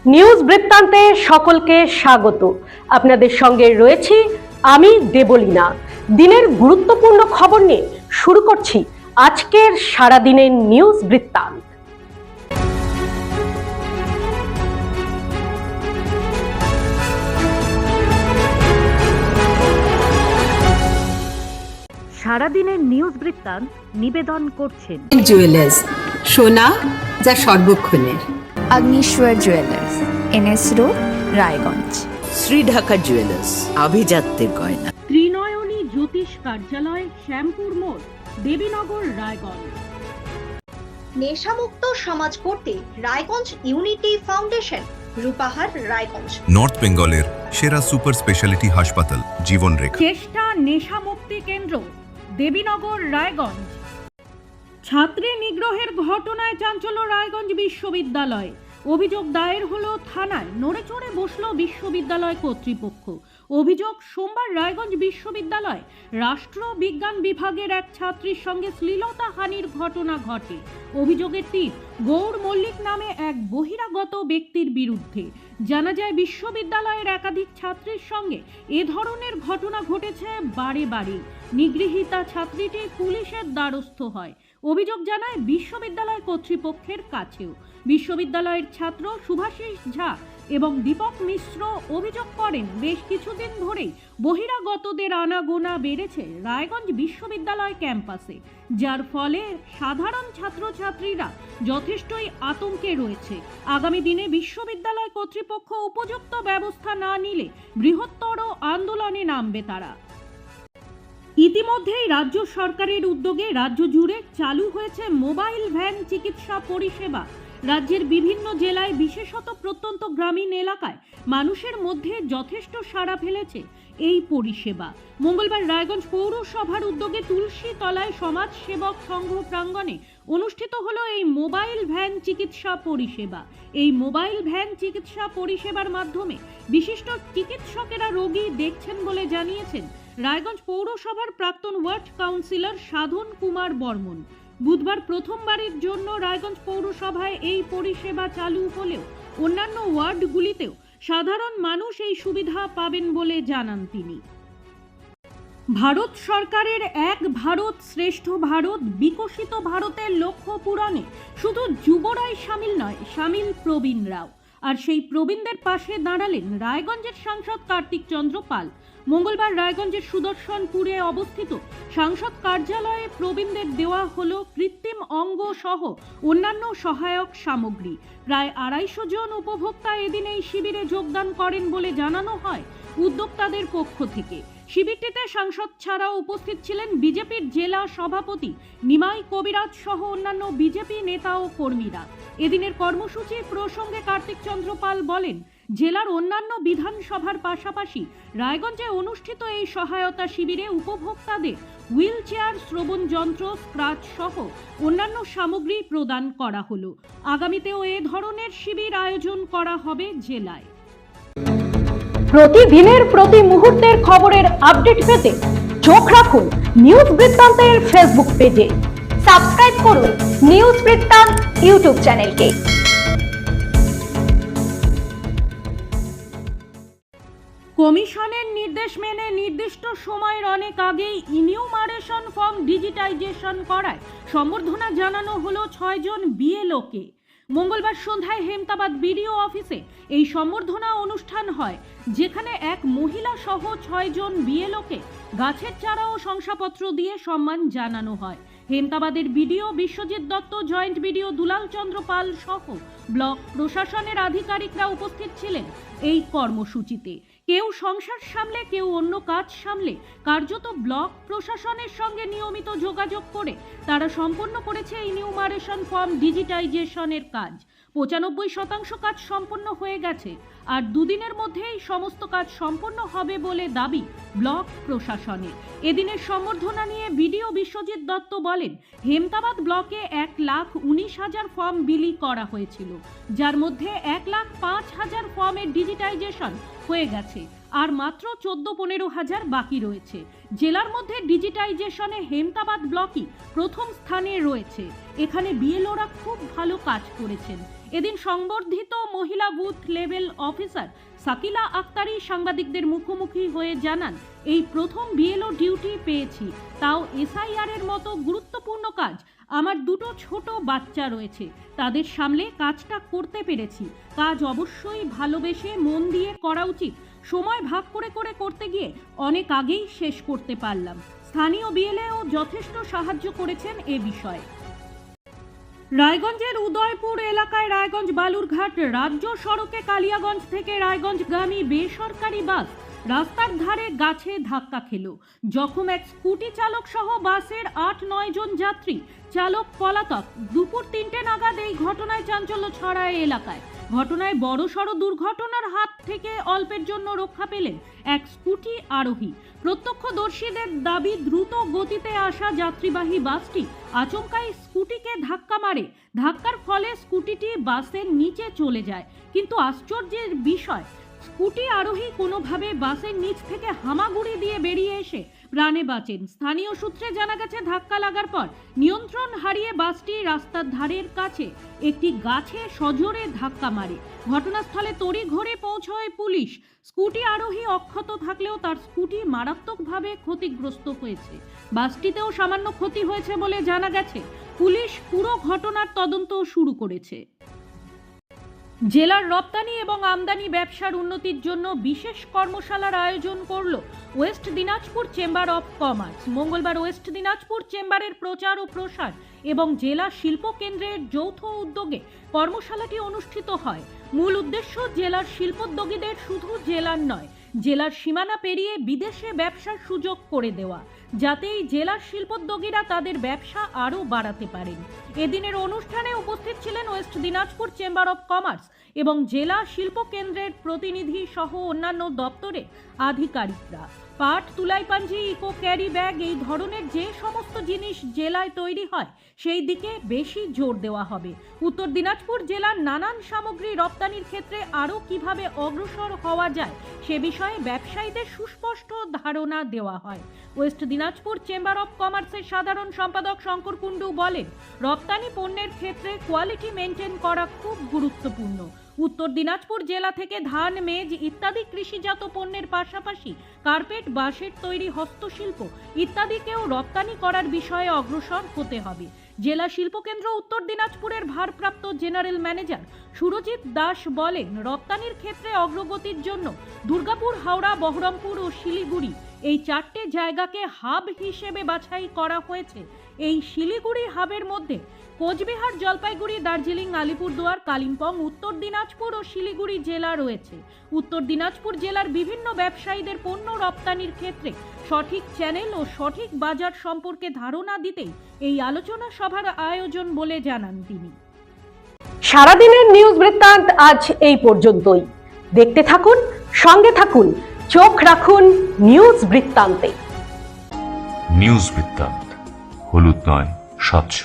News বৃত্তান্তে সকলকে স্বাগত। আপনাদের সঙ্গে রয়েছি আমি দেবলীনা। দিনের গুরুত্বপূর্ণ খবর নিয়ে শুরু করছি আজকের সারাদিনের নিউজ বৃত্তান্ত। সারাদিনের নিউজ বৃত্তান্ত নিবেদন করছেন জুয়েলার্স, সোনা যা সর্বক্ষণের। Agnishwar jewellers, NS road, Raiganj. Shri Dhaka jewellers, আভিজাত্যের গয়না। ত্রিনয়নী জ্যোতিষ কার্যালয়, শ্যামপুর মোড়, দেবীনগর, রায়গঞ্জ। নেশামুক্ত সমাজ করতে Raiganj unity foundation, Rupahar, Raiganj. North বেঙ্গলের সেরা সুপার স্পেশালিটি হাসপাতাল জীবনরেখা। চেষ্টা নেশা মুক্তি কেন্দ্র, দেবীনগর, রায়গঞ্জ। ছাত্রী নিগ্রহের ঘটনায় চাঞ্চল্য রায়গঞ্জ বিশ্ববিদ্যালয়। অভিযোগ দায়ের হলো থানায়, নড়েচড়ে বসল বিশ্ববিদ্যালয় কর্তৃপক্ষ। অভিযোগ, সোমবার রায়গঞ্জ বিশ্ববিদ্যালয় রাষ্ট্রবিজ্ঞান বিভাগের এক ছাত্রীর সঙ্গে শ্লীলতাহানির ঘটনা ঘটে। অভিযোগের তীর গৌর মল্লিক নামে এক বহিরাগত ব্যক্তির বিরুদ্ধে। জানা যায়, বিশ্ববিদ্যালয়ের একাধিক ছাত্রীর সঙ্গে এ ধরনের ঘটনা ঘটেছে বারে বারে। নিগৃহীতা ছাত্রীটি পুলিশের দ্বারস্থ হয়। অভিযোগ জানায় বিশ্ববিদ্যালয় কর্তৃপক্ষের কাছেও। বিশ্ববিদ্যালয়ের ছাত্র শুভাশিস ঝা এবং দীপক মিশ্র অভিযোগ করেন, বেশ কিছুদিন ধরেই বহিরাগতদের আনাগোনা বেড়েছে রায়গঞ্জ বিশ্ববিদ্যালয় ক্যাম্পাসে, যার ফলে সাধারণ ছাত্রছাত্রীরা যথেষ্টই আতঙ্কে রয়েছে। আগামী দিনে বিশ্ববিদ্যালয় কর্তৃপক্ষ উপযুক্ত ব্যবস্থা না নিলে বৃহত্তর আন্দোলনে নামবে তারা। ইতিমধ্যেই রাজ্য সরকারের উদ্যোগে রাজ্য জুড়ে চালু হয়েছে মোবাইল ভ্যান চিকিৎসা পরিষেবা। রাজ্যের বিভিন্ন জেলায়, বিশেষত প্রত্যন্ত গ্রামীণ এলাকায় মানুষের মধ্যে যথেষ্ট সাড়া ফেলেছে এই পরিষেবা। মঙ্গলবার রায়গঞ্জ পৌরসভার উদ্যোগে তুলসী তলায় সমাজ সেবক সংঘ প্রাঙ্গণে অনুষ্ঠিত হলো এই মোবাইল ভ্যান চিকিৎসা পরিষেবা। এই মোবাইল ভ্যান চিকিৎসা পরিষেবার মাধ্যমে বিশিষ্ট চিকিৎসকেরা রোগী দেখছেন বলে জানিয়েছেন রায়গঞ্জ পৌরসভার প্রাক্তন ওয়ার্ড কাউন্সিলর সাধন কুমার বর্মন। বুধবার প্রথমবারের জন্য রায়গঞ্জ পৌরসভায় এই পরিষেবা চালু হলেও অন্যান্য ওয়ার্ডগুলিতেও সাধারণ মানুষ এই সুবিধা পাবেন বলে জানান তিনি। ভারত সরকারের এক ভারত শ্রেষ্ঠ ভারত বিকশিত ভারতের লক্ষ্য পূরণে শুধু যুবরাই সামিল নয়, সামিল প্রবীণরাও। আর সেই প্রবীণদের পাশে দাঁড়ালেন রায়গঞ্জের সাংসদ কার্তিক চন্দ্র পাল। মঙ্গলবার রায়গঞ্জের সুদর্শনপুরে অবস্থিত সাংসদ কার্যালয়ে প্রবীণদের দেওয়া হলো কৃত্রিম অঙ্গ সহ অন্যান্য সহায়ক সামগ্রী। প্রায় 250 জন উপভোক্তা এদিন এই শিবিরে যোগদান করেন বলে জানানো হয় উদ্যোক্তাদের পক্ষ থেকে। শিবিরটিতে সাংসদ ছাড়াও উপস্থিত ছিলেন বিজেপির জেলা সভাপতি নিমাই কবিরাজ সহ অন্যান্য বিজেপি নেতা ও কর্মীরা। এদিনের কর্মসূচি প্রসঙ্গে কার্তিক চন্দ্র পাল বলেন, জেলার অন্যান্য বিধানসভার পাশাপাশি রায়গঞ্জে অনুষ্ঠিত এই সহায়তা শিবিরে উপভোক্তাদের হুইল চেয়ার, শ্রবণ যন্ত্র, স্ক্রাচ সহ অন্যান্য সামগ্রী প্রদান করা হলো। আগামীতেও এ ধরনের শিবির আয়োজন করা হবে জেলায়। প্রতিদিনের প্রতি মুহূর্তের খবরের আপডেট পেতে চোখ রাখুন নিউজ বৃত্তান্তের ফেসবুক পেজে। সাবস্ক্রাইব করুন নিউজ বৃত্তান্ত ইউটিউব চ্যানেলকে। কমিশনের নির্দেশ মেনে নির্দিষ্ট সময়ের অনেক আগেই ইনিউমারেশন ফর্ম ডিজিটাইজেশন করায় সম্বর্ধনা জানানো হলো 6 জন বিএলওকে। মঙ্গলবার সন্ধ্যায় হেমতাবাদ বিডিও অফিসে এই সম্বর্ধনা অনুষ্ঠান হয়, যেখানে এক মহিলা সহ 6 জন বিএলওকে গাছের চারা ও শংসাপত্র দিয়ে সম্মান জানানো হয়। হেমতাবাদের BDO Biswajit Dutta, joint BDO Dulal Chandra Pal সহ ব্লক প্রশাসনের আধিকারিকরা উপস্থিত ছিলেন এই কর্মসূচিতে। কেউ সংসার সামলে, কেউ অন্য কাজ সামলে কার্যত ব্লক প্রশাসনের সঙ্গে নিয়মিত যোগাযোগ করে তারা সম্পন্ন করেছে ইনিউমারেশন ফর্ম ডিজিটাইজেশনের কাজ। 95% কাজ সম্পন্ন হয়ে গেছে, আর দুদিনের মধ্যেই সমস্ত কাজ সম্পন্ন হবে বলে দাবি ব্লক প্রশাসনের। এদিনের সম্বর্ধনা নিয়ে বিডিও বিশ্বজিৎ দত্ত বলেন, হেমতাবাদ ব্লকে 1,19,000 ফর্ম বিলি করা হয়েছিল, যার মধ্যে 1,05,000 ফর্মের ডিজিটাইজেশন হয়ে গেছে, আর মাত্র 14-15 হাজার বাকি রয়েছে। জেলার মধ্যে ডিজিটাইজেশনে হেমতাবাদ ব্লকই প্রথম স্থানে রয়েছে। এখানে বিএলওরা খুব ভালো কাজ করেছেন। এদিন সংবর্ধিত মহিলা বুথ লেভেল অফিসার সাকিলা আক্তারি সাংবাদিকদের মুখোমুখি হয়ে জানান, এই প্রথম বিএলও ডিউটি পেয়েছি, তাও এসআইআর এর মতো গুরুত্বপূর্ণ কাজ। আমার দুটো ছোট বাচ্চা রয়েছে, তাদের সামলে কাজটা করতে পেরেছি। কাজ অবশ্যই ভালোবেসে মন দিয়ে করা উচিত। সময় ভাগ করে করে করতে গিয়ে অনেক আগেই শেষ করতে পারলাম। স্থানীয় বিএলএও যথেষ্ট সাহায্য করেছেন এ বিষয়ে। রায়গঞ্জের উদয়পুর এলাকায় রায়গঞ্জ বালুরঘাট রাজ্য সড়কে কালিয়াগঞ্জ থেকে রায়গঞ্জগামী বেসরকারি বাস রাস্তার ধারে গাছে ধাক্কা খেল। জখম এক স্কুটি চালক সহ বাসের 8-9 জন যাত্রী। চালক পলাতক। দুপুর 3টে নাগাদ এই ঘটনায় চাঞ্চল্য ছড়ায় এলাকায়। ঘটনায় বড়সড় দুর্ঘটনার হাত থেকে অল্পের জন্য রক্ষা পেলেন এক স্কুটি আরোহী। প্রত্যক্ষদর্শীদের দাবি, দ্রুত গতিতে আসা যাত্রীবাহী বাসটি আচমকাই স্কুটিকে ধাক্কা মারে। ধাক্কার ফলে স্কুটিটি বাসের নিচে চলে যায়, কিন্তু আশ্চর্যের বিষয়, স্কুটি আরোহী কোনোভাবে বাসের নিচ থেকে হামাগুড়ি দিয়ে বেরিয়ে এসে প্রাণে বাঁচেন। স্থানীয় সূত্রে জানা গেছে, ধাক্কা লাগার পর নিয়ন্ত্রণ হারিয়ে বাসটি রাস্তার ধারের কাছে একটি গাছে সজোরে ধাক্কা মারে। ঘটনাস্থলে তড়িঘড়ি পৌঁছয় পুলিশ। স্কুটি আরোহী অক্ষত থাকলেও তার স্কুটি মারাত্মকভাবে ক্ষতিগ্রস্ত হয়েছে। বাসটিতেও সামান্য ক্ষতি হয়েছে বলে জানা গেছে। পুলিশ পুরো ঘটনার তদন্ত শুরু করেছে। জেলার রপ্তানি এবং আমদানি ব্যবসার উন্নতির জন্য বিশেষ কর্মশালার আয়োজন করল West Dinajpur chamber of commerce. মঙ্গলবার ওয়েস্ট দিনাজপুর চেম্বারের প্রচার ও প্রসার এবং জেলা শিল্প কেন্দ্রের যৌথ উদ্যোগে কর্মশালাটি অনুষ্ঠিত হয়। মূল উদ্দেশ্য, জেলার শিল্পোদ্যোগীদের শুধু জেলার নয়, জেলার সীমানা পেরিয়ে বিদেশে ব্যবসার সুযোগ করে দেওয়া, যাতে এই জেলার শিল্পোদ্যোগীরা তাদের ব্যবসা আরও বাড়াতে পারেন। এদিনের অনুষ্ঠানে উপস্থিত ছিলেন West Dinajpur chamber of commerce এবং জেলা শিল্প কেন্দ্রের প্রতিনিধি সহ অন্যান্য দপ্তরের আধিকারিকরা। পাট, তুলাই পাঞ্জি, ইকো ক্যারি ব্যাগ, এই ধরনের যে সমস্ত জিনিস জেলায় তৈরি হয় সেই দিকে বেশি জোর দেওয়া হবে। উত্তর দিনাজপুর জেলার নানান সামগ্রী রপ্তানির ক্ষেত্রে আরও কিভাবে অগ্রসর হওয়া যায় সে বিষয়ে ব্যবসায়ীদের সুস্পষ্ট ধারণা দেওয়া হয়। ওয়েস্ট দিনাজপুর চেম্বার অফ কমার্সের সাধারণ সম্পাদক শঙ্কর কুণ্ডু বলেন, রপ্তানি পণ্যের ক্ষেত্রে কোয়ালিটি মেনটেন করা খুব গুরুত্বপূর্ণ। উত্তর দিনাজপুর জেলা থেকে ধান, মেজ ইত্যাদি কৃষিজাত পণ্যের পাশাপাশি কার্পেট, বাঁশের তৈরি হস্তশিল্প ইত্যাদিকেও রপ্তানি করার বিষয়ে অগ্রসর হতে হবে। জেলা শিল্পকেন্দ্র উত্তর দিনাজপুরের ভারপ্রাপ্ত জেনারেল ম্যানেজার সুরজিৎ দাস বলেন, রপ্তানির ক্ষেত্রে অগ্রগতির জন্য দুর্গাপুর, হাওড়া, বহরমপুর ও শিলিগুড়ি এই 4টে জায়গাকে হাব হিসেবে বাছাই করা হয়েছে। এই শিলিগুড়ি হাবের মধ্যে কোচবিহার, জলপাইগুড়ি, দার্জিলিং, আলিপুরদুয়ার, কালিম্পং, উত্তর দিনাজপুর ও শিলিগুড়ি জেলা রয়েছে। উত্তর দিনাজপুর জেলার বিভিন্ন ব্যবসায়ীদের পণ্য রপ্তানির ক্ষেত্রে সঠিক চ্যানেল ও সঠিক বাজার সম্পর্কে ধারণা দিতেই এই আলোচনা সভার আয়োজন বলে জানান তিনি। সারাদিনের নিউজ বৃত্তান্ত আজ এই পর্যন্তই। দেখতে থাকুন, সঙ্গে থাকুন, চোখ রাখুন নিউজ বৃত্তান্তে। নিউজ বৃত্তান্ত, হলুদ নয়, স্বচ্ছ।